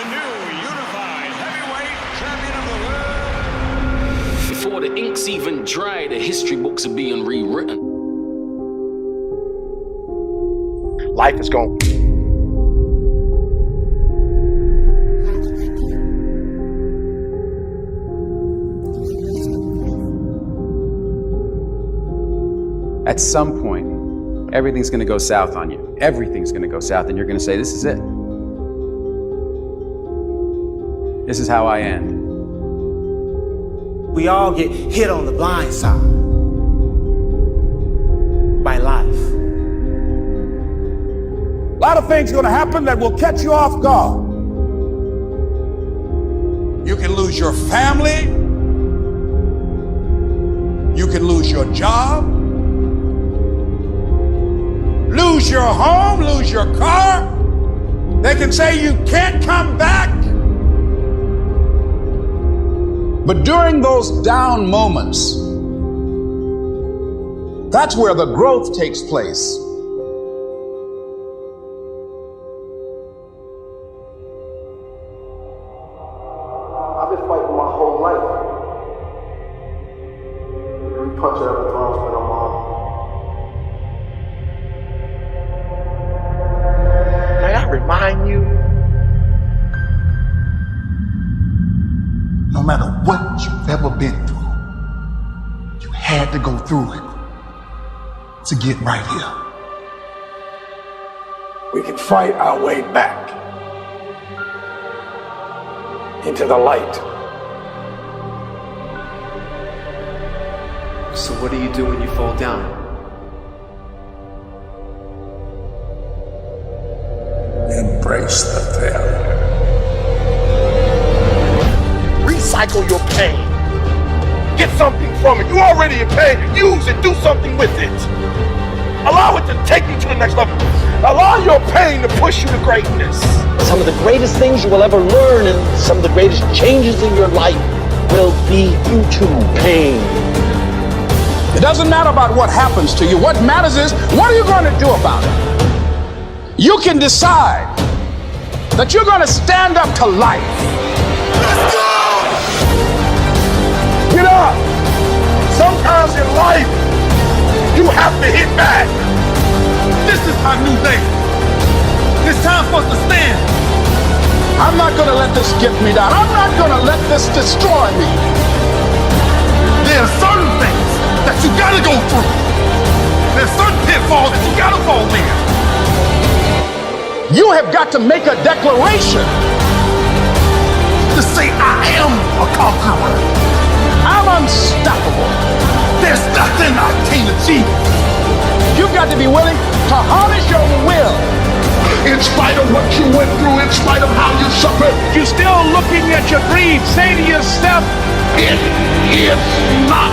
the new unified heavyweight champion of the world. Before the ink's even dry, the history books are being rewritten. Life is gone. At some point, everything's going to go south on you. Everything's going to go south, and you're going to say, this is it. This is how I end. We all get hit on the blind side by life. A lot of things are going to happen that will catch you off guard. You can lose your family. You can lose your job. Lose your home, lose your car. They can say you can't come back. But during those down moments, that's where the growth takes place. I've been fighting my whole life. Every punch I ever thrown has been on my arm. May I remind you, no matter what you've ever been through, you had to go through it to get right here. We can fight our way back into the light. So what do you do when you fall down? Embrace the failure. recycle your pain. Get something from it. You're already in pain. Use it. Do something with it. Allow it to take you to the next level. Allow your pain to push you to greatness. Some of the greatest things you will ever learn and some of the greatest changes in your life will be due to pain. It doesn't matter about what happens to you. What matters is, what are you going to do about it? You can decide that you're going to stand up to life. Let's go! Get up! Sometimes in life, you have to hit back. This is our new day. It's time for us to stand. I'm not going to let this get me down. I'm not going to let this destroy me. There are certain things that you got to go through. There's certain pitfalls that you got to fall in. You have got to make a declaration to say, I am a conqueror. I'm unstoppable. There's nothing I can't achieve. You've got to be willing to harness your will. In spite of what you went through, in spite of how you suffered, you're still looking at your dream. Say to yourself, it is not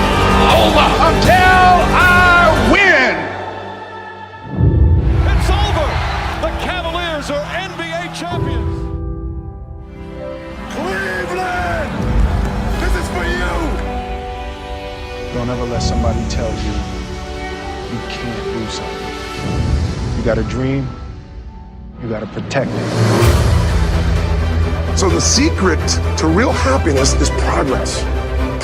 over until I win. It's over. The Cavaliers are NBA champions. Cleveland, this is for you. Don't ever let somebody tell you you can't do something. You got a dream, you got to protect it. So the secret to real happiness is progress.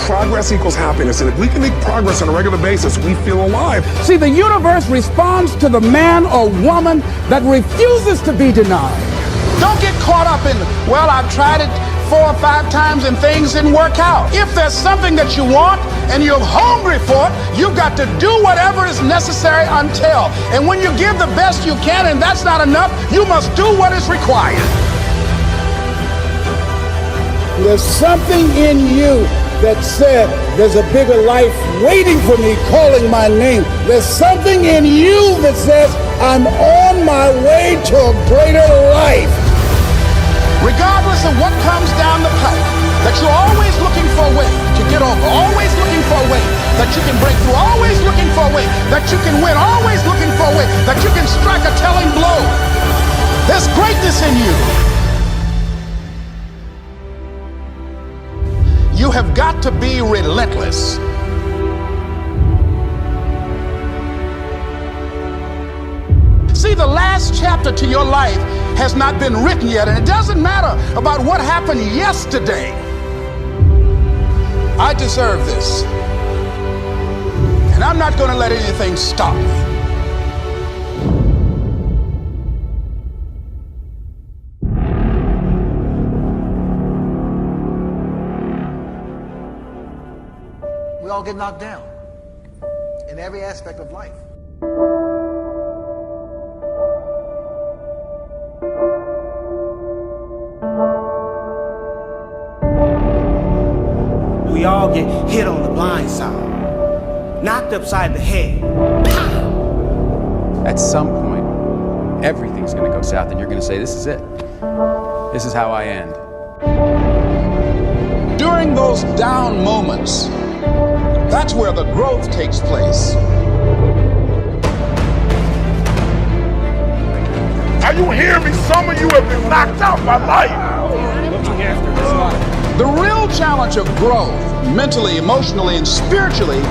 Progress equals happiness, and if we can make progress on a regular basis, we feel alive. See, the universe responds to the man or woman that refuses to be denied. Don't get caught up in, well, I've tried it 4 or 5 times and things didn't work out. If there's something that you want and you're hungry for it, you've got to do whatever is necessary until. And when you give the best you can and that's not enough, you must do what is required. There's something in you that said, there's a bigger life waiting for me, calling my name. There's something in you that says, I'm on my way to a greater life. Regardless of what comes down the pipe, that you're always looking for a way to get over, always looking for a way that you can break through, always looking for a way that you can win, always looking for a way that you can strike a telling blow. There's greatness in you. You have got to be relentless. See, the last chapter to your life has not been written yet, and it doesn't matter about what happened yesterday. I deserve this, and I'm not going to let anything stop me. We all get knocked down in every aspect of life. We all get hit on the blind side, knocked upside the head. At some point, everything's going to go south, and you're going to say, this is it. This is how I end. During those down moments, that's where the growth takes place. Are you hearing me? Some of you have been knocked out by life. The real challenge of growth, mentally, emotionally, and spiritually,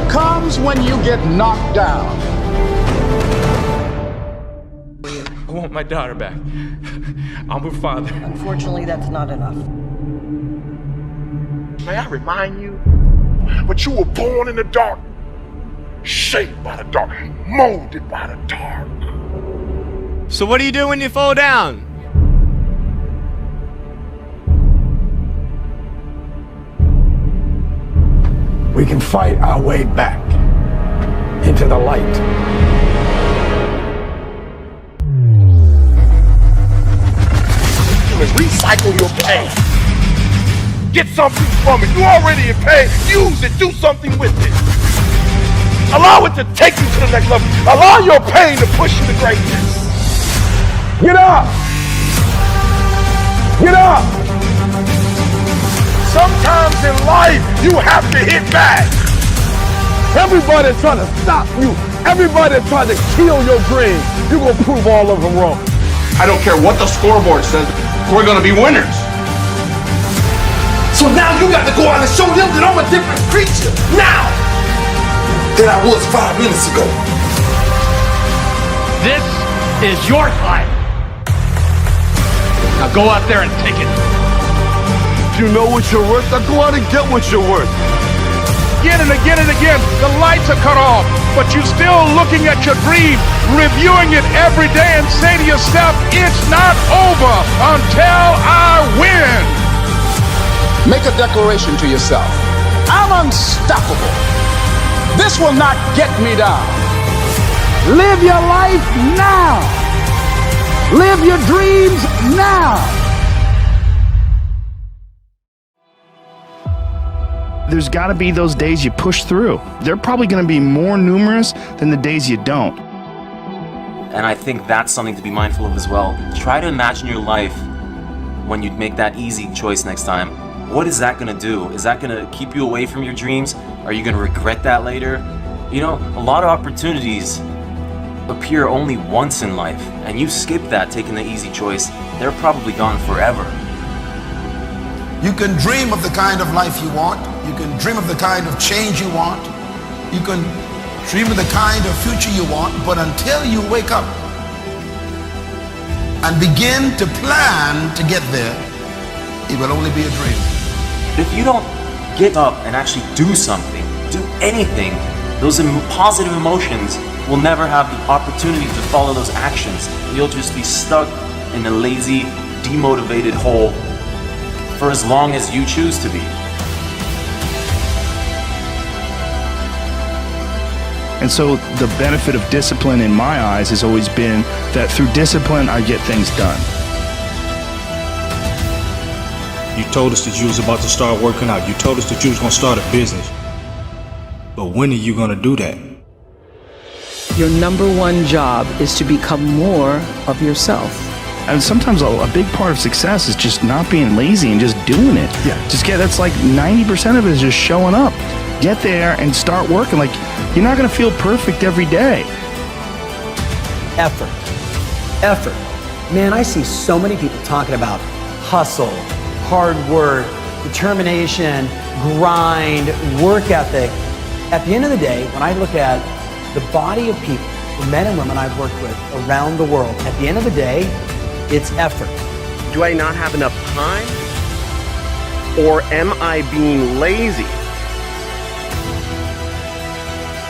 comes when you get knocked down. I want my daughter back. I'm her father. Unfortunately, that's not enough. May I remind you, but you were born in the dark, shaped by the dark, molded by the dark. So what do you do when you fall down? We can fight our way back into the light. You can recycle your pain. Get something from it. You already in pain. Use it. Do something with it. Allow it to take you to the next level. Allow your pain to push you to greatness. Get up. Get up. Sometimes in life, you have to hit back. Everybody's trying to stop you. Everybody's trying to kill your dreams. You're going to prove all of them wrong. I don't care what the scoreboard says, we're going to be winners. So now you got to go out and show them that I'm a different creature now than I was 5 minutes ago. This is your time. Now go out there and take it. If you know what you're worth, now go out and get what you're worth. Again and again and again, the lights are cut off, but you're still looking at your dream, reviewing it every day and say to yourself, it's not over until I win. Make a declaration to yourself. I'm unstoppable. This will not get me down. Live your life now. Live your dreams now. There's got to be those days you push through. They're probably going to be more numerous than the days you don't. And I think that's something to be mindful of as well. Try to imagine your life when you make that easy choice next time. What is that going to do? Is that going to keep you away from your dreams? Are you going to regret that later? You know, a lot of opportunities appear only once in life, and you skip that taking the easy choice, they're probably gone forever. You can dream of the kind of life you want. You can dream of the kind of change you want. You can dream of the kind of future you want, but until you wake up and begin to plan to get there, it will only be a dream. If you don't get up and actually do something, do anything, those positive emotions will never have the opportunity to follow those actions. You'll just be stuck in a lazy, demotivated hole for as long as you choose to be. And so the benefit of discipline in my eyes has always been that through discipline, I get things done. You told us that you was about to start working out. You told us that you was going to start a business. But when are you going to do that? Your number one job is to become more of yourself. And sometimes a big part of success is just not being lazy and just doing it. Yeah. That's like 90% of it is just showing up. Get there and start working. Like, you're not going to feel perfect every day. Effort. Man, I see so many people talking about hustle, hard work, determination, grind, work ethic. At the end of the day, when I look at the body of people, the men and women I've worked with around the world, at the end of the day, it's effort. Do I not have enough time? Or am I being lazy?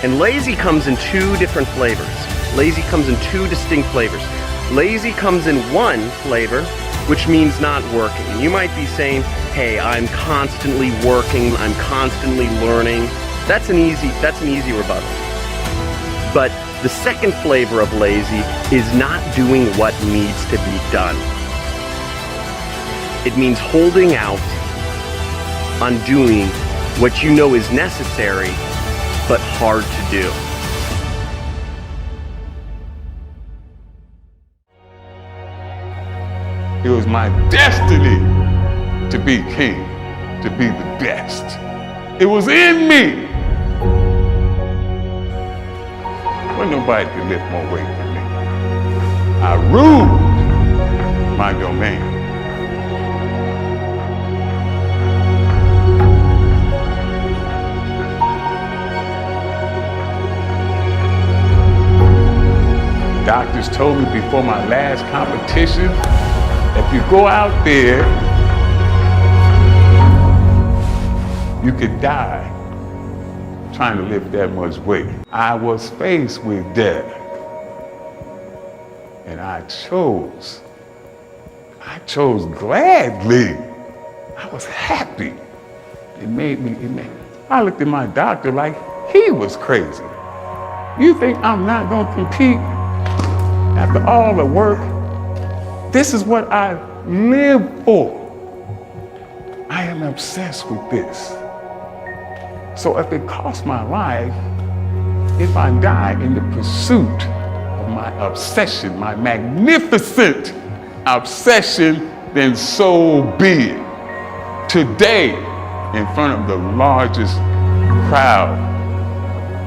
And lazy comes in two different flavors. Lazy comes in two distinct flavors. Lazy comes in one flavor, which means not working. And you might be saying, hey, I'm constantly working, I'm constantly learning. That's an easy rebuttal. But the second flavor of lazy is not doing what needs to be done. It means holding out on doing what you know is necessary, but hard to do. It was my destiny to be king, to be the best. It was in me. Well, nobody could lift more weight than me. I ruled my domain. Doctors told me before my last competition, if you go out there, you could die trying to lift that much weight. I was faced with death, and I chose gladly. I was happy. I looked at my doctor like he was crazy. You think I'm not gonna compete after all the work? This is what I live for. I am obsessed with this. So if it costs my life, if I die in the pursuit of my obsession, my magnificent obsession, then so be it. Today, in front of the largest crowd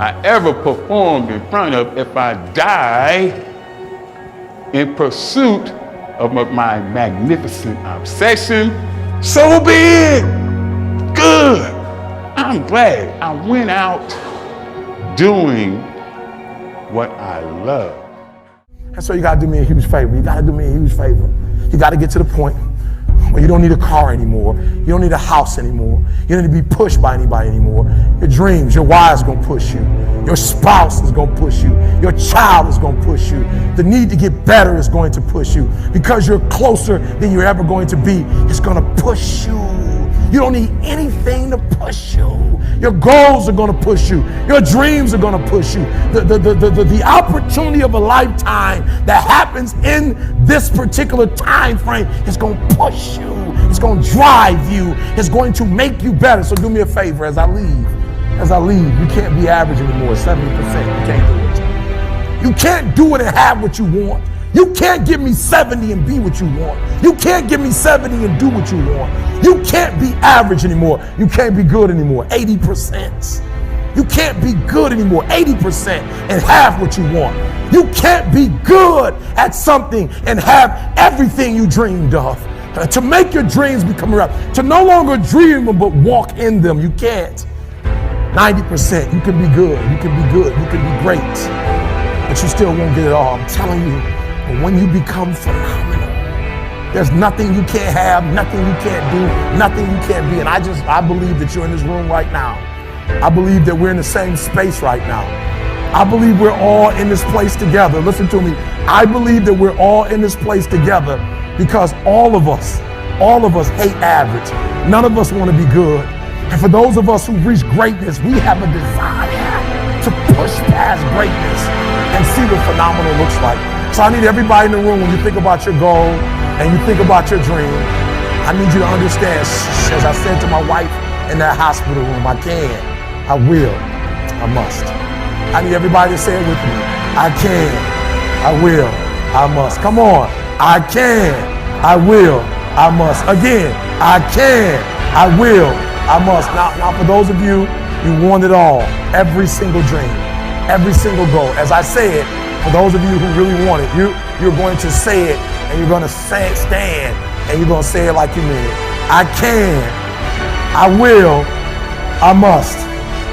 I ever performed in front of, if I die in pursuit of my magnificent obsession, so be it. Good. I'm glad I went out doing what I love. And so you gotta do me a huge favor. You gotta do me a huge favor. You gotta get to the point where you don't need a car anymore. You don't need a house anymore. You don't need to be pushed by anybody anymore. Your dreams, your wife's gonna push you. Your spouse is gonna push you. Your child is gonna push you. The need to get better is going to push you. Because you're closer than you're ever going to be, it's gonna push you. You don't need anything to push you. Your goals are gonna push you. Your dreams are gonna push you. The opportunity of a lifetime that happens in this particular time frame is gonna push you. It's gonna drive you. It's going to make you better. So do me a favor as I leave. You can't be average anymore, 70%. You can't do it. You can't do it and have what you want. You can't give me 70 and be what you want. You can't give me 70 and do what you want. You can't be average anymore. You can't be good anymore, 80%. You can't be good anymore, 80% and have what you want. You can't be good at something and have everything you dreamed of. To make your dreams become real, to no longer dream them but walk in them, you can't. 90%, you can be good, you can be good, you can be great, but you still won't get it all. I'm telling you. But when you become phenomenal, there's nothing you can't have, nothing you can't do, nothing you can't be. And I believe that you're in this room right now. I believe that we're in the same space right now. I believe we're all in this place together. Listen to me. I believe that we're all in this place together because all of us hate average. None of us want to be good. And for those of us who reach greatness, we have a desire to push past greatness and see what phenomenal looks like. So I need everybody in the room, when you think about your goal and you think about your dream, I need you to understand, as I said to my wife in that hospital room, I can, I will, I must. I need everybody to say it with me. I can, I will, I must. Come on. I can, I will, I must. Again, I can, I will, I must. Now for those of you, you want it all. Every single dream, every single goal. As I say it, for those of you who really want it, you're going to say it and you're going to stand and you're going to say it like you mean it. I can, I will, I must.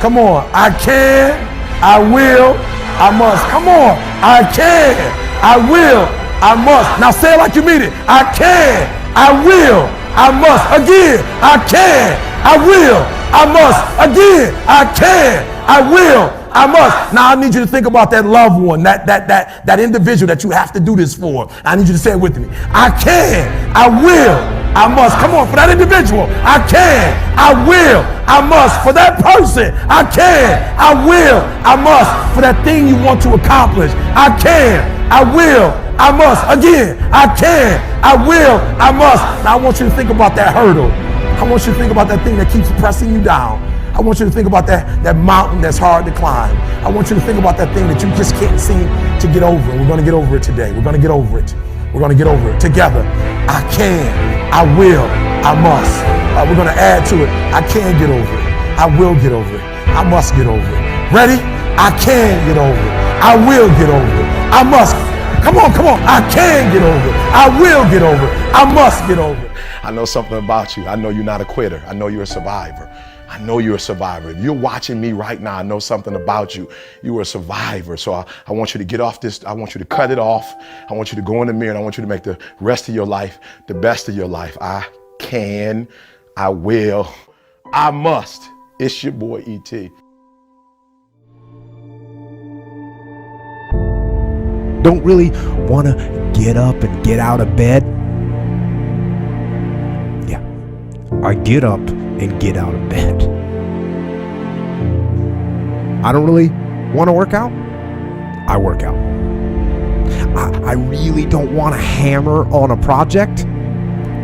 Come on. I can, I will, I must. Come on. I can, I will, I must. Now say it like you mean it. I can, I will, I must. Again, I can, I will, I must. Again, I can, I will, I must. Now I need you to think about that loved one, that individual that you have to do this for. I need you to say it with me. I can, I will, I must. Come on, for that individual. I can, I will, I must. For that person, I can, I will, I must. For that thing you want to accomplish, I can, I will, I must. Again, I can, I will, I must. Now I want you to think about that hurdle. I want you to think about that thing that keeps pressing you down. I want you to think about that mountain that's hard to climb. I want you to think about that thing that you just can't seem to get over. And we're going to get over it today. We're going to get over it. We're going to get over it together. I can, I will, I must. We're going to add to it. I can get over it. I will get over it. I must get over it. Ready? I can get over it. I will get over it. I must. Come on, come on. I can get over it. I will get over it. I must get over it. I know something about you. I know you're not a quitter. I know you're a survivor. I know you're a survivor. If you're watching me right now, I know something about you. You are a survivor. So I want you to get off this. I want you to cut it off. I want you to go in the mirror and I want you to make the rest of your life the best of your life. I can, I will, I must. It's your boy E.T. Don't really want to get up and get out of bed? Yeah, I get up and get out of bed. I don't really want to work out? I work out. I really don't want to hammer on a project?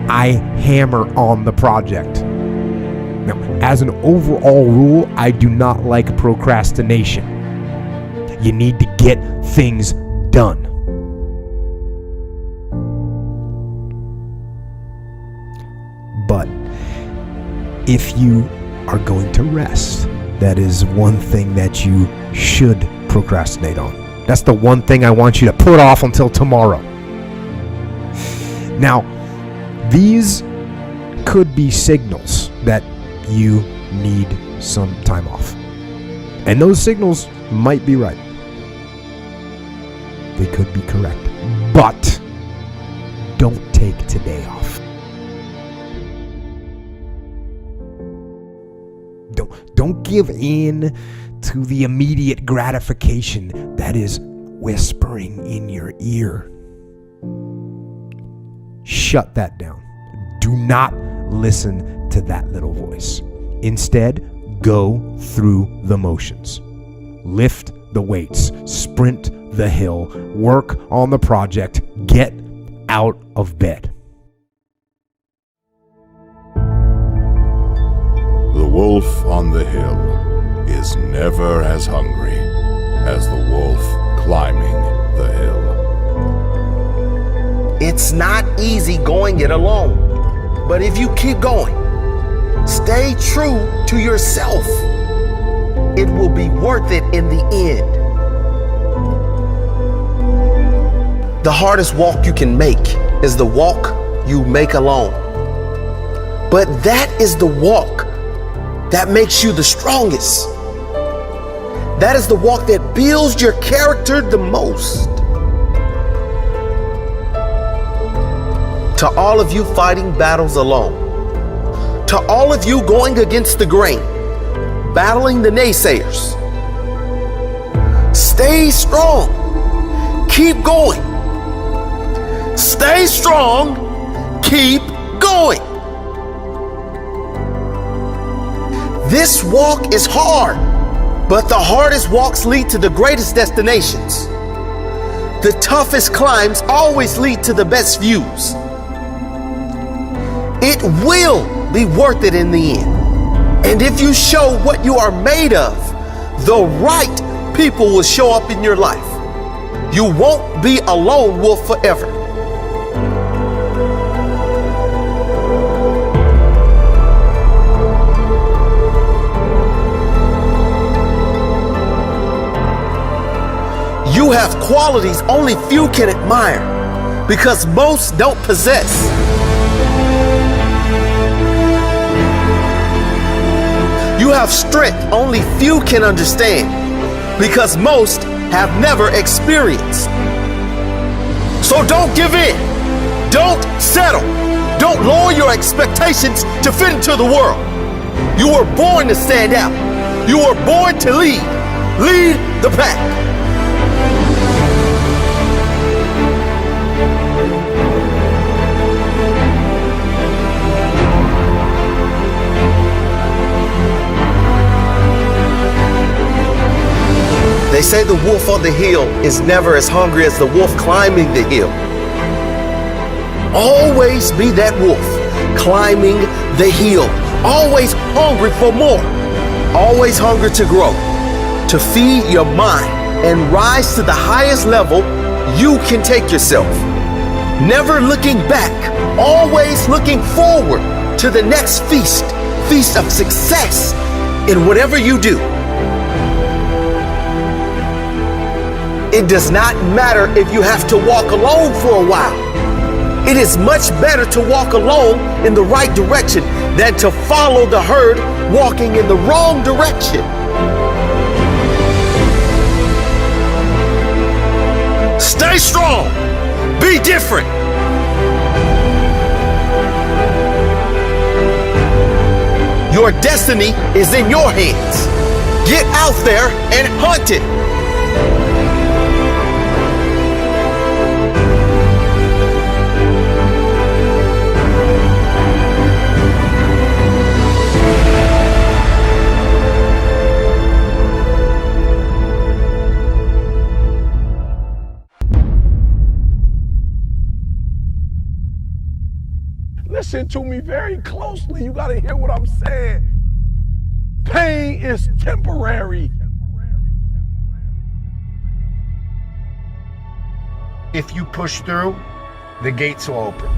I hammer on the project. Now, as an overall rule, I do not like procrastination. You need to get things done. But if you are going to rest, that is one thing that you should procrastinate on. That's the one thing I want you to put off until tomorrow. Now, these could be signals that you need some time off. And those signals might be right. They could be correct. But don't take today off. Don't give in to the immediate gratification that is whispering in your ear. Shut that down. Do not listen to that little voice. Instead, go through the motions. Lift the weights, sprint the hill, work on the project, get out of bed. The wolf on the hill is never as hungry as the wolf climbing the hill. It's not easy going it alone, but if you keep going, stay true to yourself, it will be worth it in the end. The hardest walk you can make is the walk you make alone. But that is the walk that makes you the strongest. That is the walk that builds your character the most. To all of you fighting battles alone, to all of you going against the grain, battling the naysayers, stay strong, keep going. Stay strong, keep going. This walk is hard, but the hardest walks lead to the greatest destinations. The toughest climbs always lead to the best views. It will be worth it in the end. And if you show what you are made of, the right people will show up in your life. You won't be a lone wolf forever. You have qualities only few can admire because most don't possess. You have strength only few can understand because most have never experienced. So don't give in. Don't settle. Don't lower your expectations to fit into the world. You were born to stand out. You were born to lead. Lead the pack. They say the wolf on the hill is never as hungry as the wolf climbing the hill. Always be that wolf climbing the hill. Always hungry for more. Always hungry to grow, to feed your mind and rise to the highest level you can take yourself. Never looking back, always looking forward to the next feast of success in whatever you do. It does not matter if you have to walk alone for a while. It is much better to walk alone in the right direction than to follow the herd walking in the wrong direction. Stay strong. Be different. Your destiny is in your hands. Get out there and hunt it. Listen to me very closely. You gotta hear what I'm saying. Pain is temporary. If you push through, the gates will open.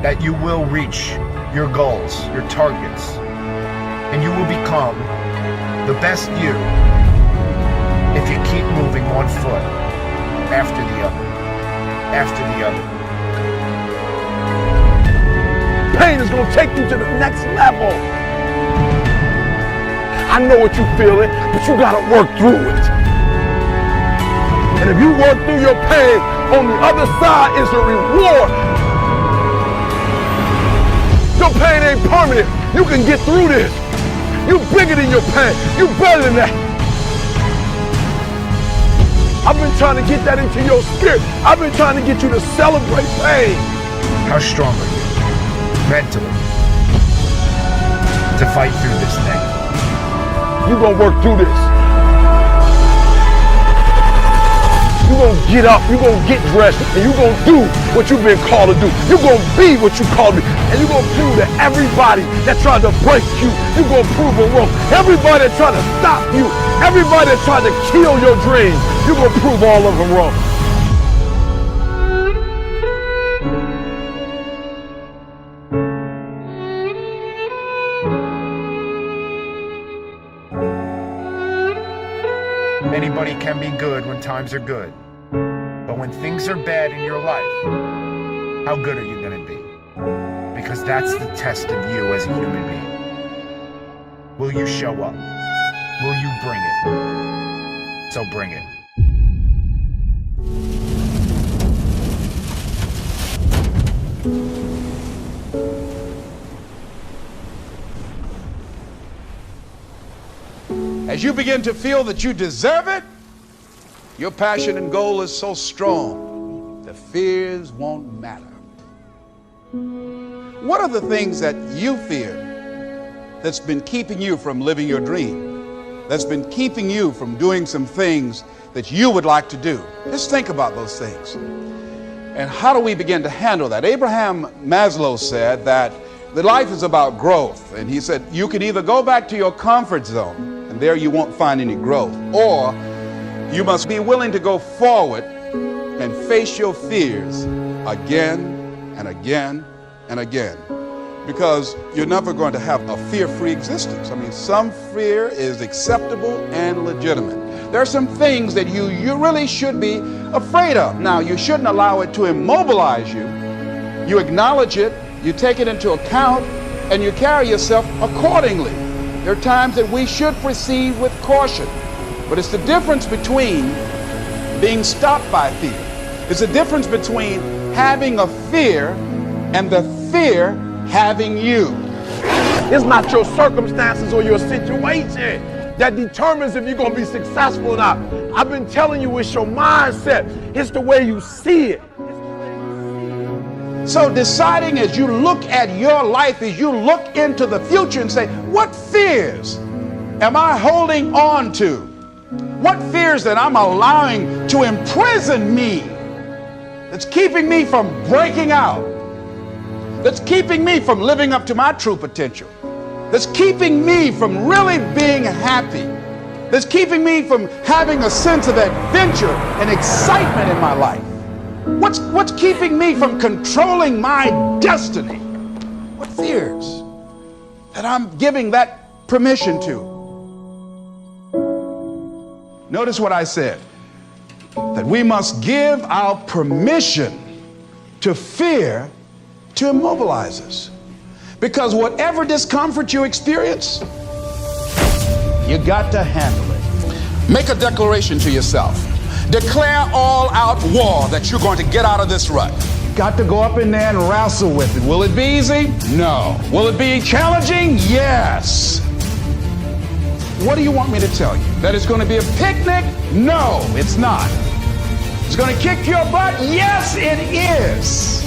That you will reach your goals, your targets, and you will become the best you if you keep moving one foot after the other, after the other. Pain is gonna take you to the next level. I know what you're feeling, but you gotta work through it. And if you work through your pain, on the other side is a reward. Your pain ain't permanent. You can get through this. You're bigger than your pain. You're better than that. I've been trying to get that into your spirit. I've been trying to get you to celebrate pain. How strong are you mentally to fight through this thing? You're gonna work through this. You're gonna get up, you're gonna get dressed, and you're gonna do what you've been called to do. You're gonna be what you called to be. And you're gonna prove to everybody that tried to break you, you're gonna prove them wrong. Everybody that tried to stop you, everybody that tried to kill your dreams, you're gonna prove all of them wrong. Anybody can be good when times are good. But when things are bad in your life, how good are you going to be? Because that's the test of you as a human being. Will you show up? Will you bring it? So bring it. As you begin to feel that you deserve it, your passion and goal is so strong, the fears won't matter. What are the things that you fear that's been keeping you from living your dream, that's been keeping you from doing some things that you would like to do? Just think about those things. And how do we begin to handle that? Abraham Maslow said that the life is about growth. And he said, you can either go back to your comfort zone, and there you won't find any growth, or you must be willing to go forward and face your fears again and again and again, because you're never going to have a fear-free existence. I mean, some fear is acceptable and legitimate. There are some things that you really should be afraid of. Now, you shouldn't allow it to immobilize you. You acknowledge it, you take it into account, and you carry yourself accordingly. There are times that we should proceed with caution, but it's the difference between being stopped by fear It's the difference between having a fear and the fear having you. It's not your circumstances or your situation that determines if you're going to be successful or not. I've been telling you, it's your mindset. It's the way you see it. So deciding as you look at your life, as you look into the future and say, what fears am I holding on to? What fears that I'm allowing to imprison me, that's keeping me from breaking out, that's keeping me from living up to my true potential, that's keeping me from really being happy, that's keeping me from having a sense of adventure and excitement in my life? What's keeping me from controlling my destiny? What fears that I'm giving that permission to? Notice what I said, that we must give our permission to fear to immobilize us. Because whatever discomfort you experience, you got to handle it. Make a declaration to yourself. Declare all out war that you're going to get out of this rut. Got to go up in there and wrestle with it. Will it be easy? No. Will it be challenging? Yes. What do you want me to tell you? That it's going to be a picnic? No, it's not. It's going to kick your butt? Yes, it is.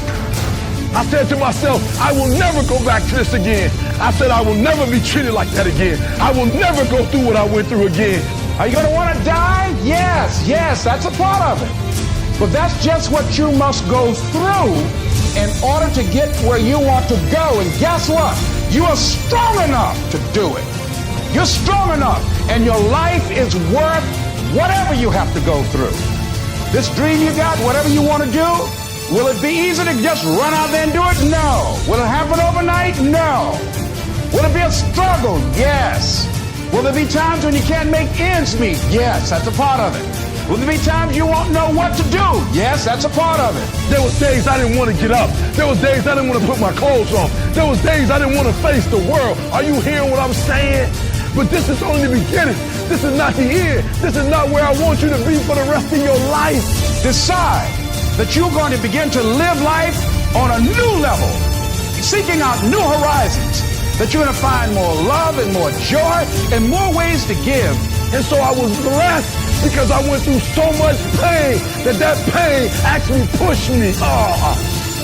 I said to myself, I will never go back to this again. I said I will never be treated like that again. I will never go through what I went through again. Are you going to want to die? Yes, that's a part of it. But that's just what you must go through in order to get where you want to go. And guess what? You are strong enough to do it. You're strong enough, and your life is worth whatever you have to go through. This dream you got, whatever you want to do, will it be easy to just run out there and do it? No. Will it happen overnight? No. Will it be a struggle? Yes. Will there be times when you can't make ends meet? Yes, that's a part of it. Will there be times you won't know what to do? Yes, that's a part of it. There was days I didn't want to get up. There was days I didn't want to put my clothes on. There was days I didn't want to face the world. Are you hearing what I'm saying? But this is only the beginning. This is not the end. This is not where I want you to be for the rest of your life. Decide that you're going to begin to live life on a new level, seeking out new horizons, that you're going to find more love and more joy and more ways to give. And so I was blessed because I went through so much pain that pain actually pushed me.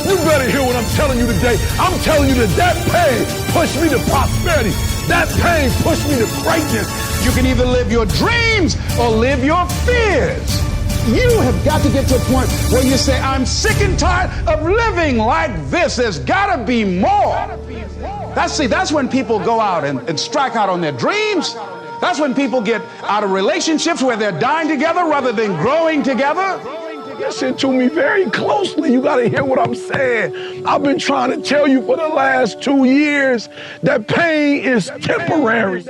You better hear what I'm telling you today. I'm telling you that pain pushed me to prosperity. That pain pushed me to greatness. You can either live your dreams or live your fears. You have got to get to a point where you say, I'm sick and tired of living like this. There's got to be more. That's when people go out and strike out on their dreams. That's when people get out of relationships where they're dying together rather than growing together. Listen to me very closely. You got to hear what I'm saying. I've been trying to tell you for the last 2 years that pain is temporary.